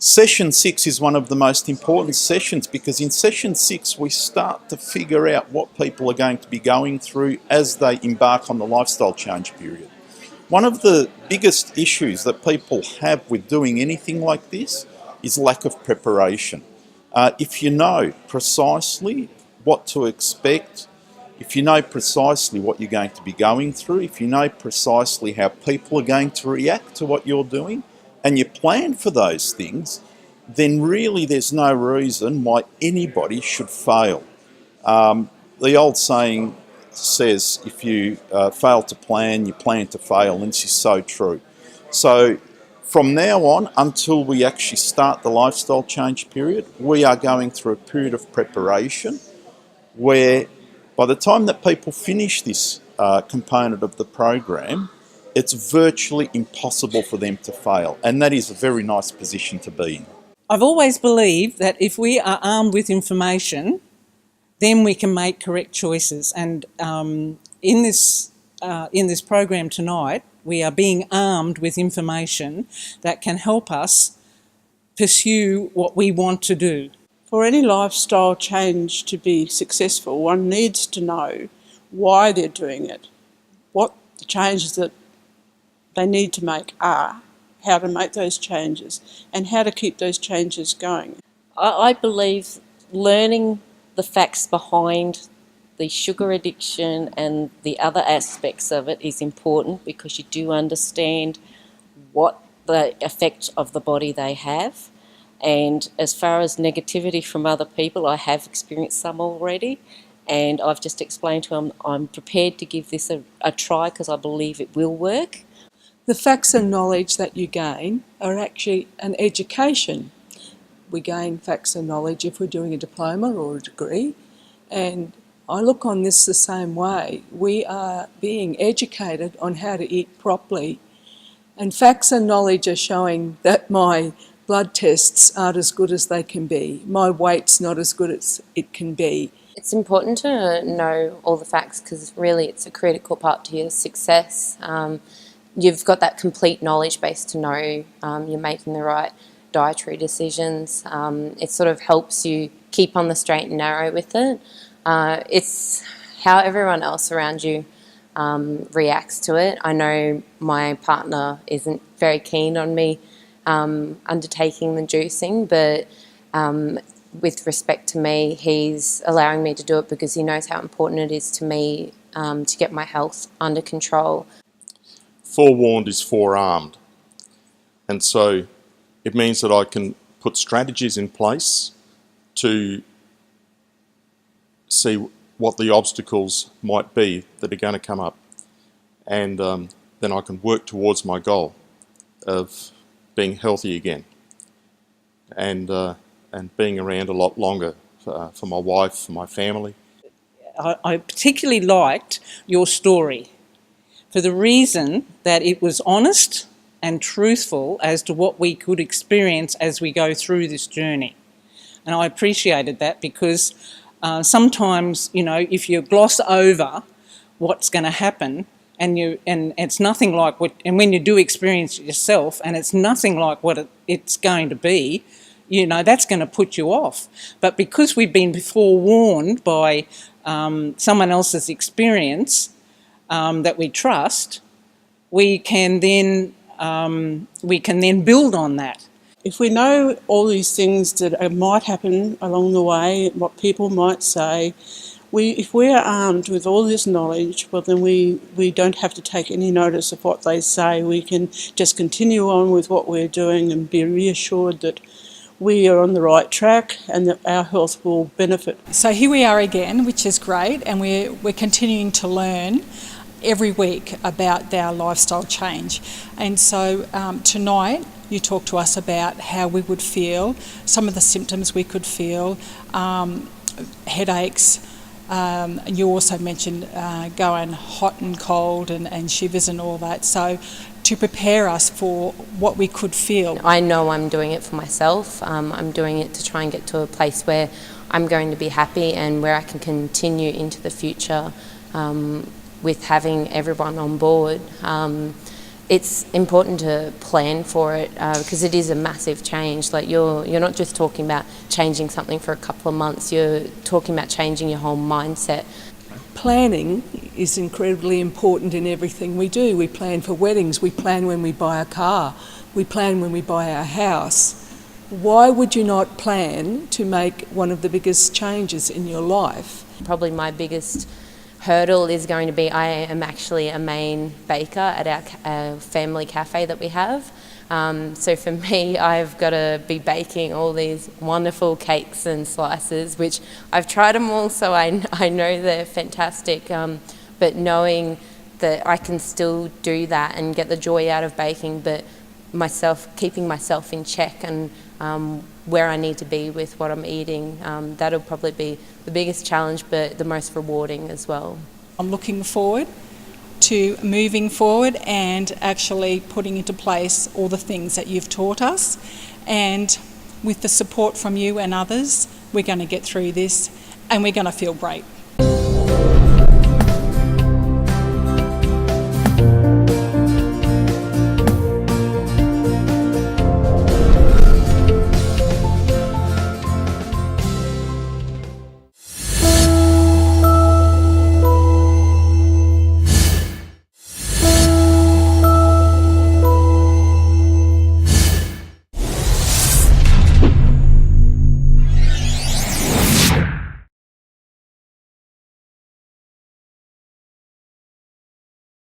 Session 6 is one of the most important sessions because in Session 6 we start to figure out what people are going to be going through as they embark on the lifestyle change period. One of the biggest issues that people have with doing anything like this is lack of preparation. If you know precisely what to expect, if you know precisely what you're going to be going through, if you know precisely how people are going to react to what you're doing, and you plan for those things, then really there's no reason why anybody should fail. The old saying says, if you fail to plan, you plan to fail, and this is so true. So from now on, until we actually start the lifestyle change period, we are going through a period of preparation where by the time that people finish this component of the program, it's virtually impossible for them to fail, and that is a very nice position to be in. I've always believed that if we are armed with information, then we can make correct choices. And in this program tonight, we are being armed with information that can help us pursue what we want to do. For any lifestyle change to be successful, one needs to know why they're doing it, what the changes that they need to make are, how to make those changes, and how to keep those changes going. I believe learning the facts behind the sugar addiction and the other aspects of it is important because you do understand what the effect of the body they have. And as far as negativity from other people, I have experienced some already, and I've just explained to them I'm prepared to give this a try because I believe it will work. The facts and knowledge that you gain are actually an education. We gain facts and knowledge if we're doing a diploma or a degree, and I look on this the same way. We are being educated on how to eat properly, and facts and knowledge are showing that my blood tests aren't as good as they can be. My weight's not as good as it can be. It's important to know all the facts because really it's a critical part to your success. You've got that complete knowledge base to know you're making the right dietary decisions. It sort of helps you keep on the straight and narrow with it. It's how everyone else around you reacts to it. I know my partner isn't very keen on me undertaking the juicing, but with respect to me, he's allowing me to do it because he knows how important it is to me to get my health under control. Forewarned is forearmed, and so it means that I can put strategies in place to see what the obstacles might be that are going to come up, and then I can work towards my goal of being healthy again and being around a lot longer for my wife, for my family. I particularly liked your story for the reason that it was honest and truthful as to what we could experience as we go through this journey. And I appreciated that because sometimes, you know, if you gloss over what's going to happen and it's nothing like what, and when you do experience it yourself and it's nothing like what it's going to be, you know, that's going to put you off. But because we've been forewarned by someone else's experience that we trust, we can then build on that. If we know all these things that might happen along the way, what people might say, if we are armed with all this knowledge, well then we don't have to take any notice of what they say. We can just continue on with what we're doing and be reassured that we are on the right track and that our health will benefit. So here we are again, which is great, and we're continuing to learn every week about our lifestyle change. And so tonight you talked to us about how we would feel, some of the symptoms we could feel, headaches. You also mentioned going hot and cold and shivers and all that. So to prepare us for what we could feel. I know I'm doing it for myself. I'm doing it to try and get to a place where I'm going to be happy and where I can continue into the future with having everyone on board. it's important to plan for it because it is a massive change. Like you're not just talking about changing something for a couple of months, you're talking about changing your whole mindset. Planning is incredibly important in everything we do. We plan for weddings, we plan when we buy a car, we plan when we buy our house. Why would you not plan to make one of the biggest changes in your life? Probably my biggest hurdle is going to be I am actually a main baker at our family cafe that we have. So for me, I've got to be baking all these wonderful cakes and slices, which I've tried them all, so I know they're fantastic. But knowing that I can still do that and get the joy out of baking, but keeping myself in check and where I need to be with what I'm eating, that'll probably be the biggest challenge, but the most rewarding as well. I'm looking forward to moving forward and actually putting into place all the things that you've taught us, and with the support from you and others, we're going to get through this and we're going to feel great.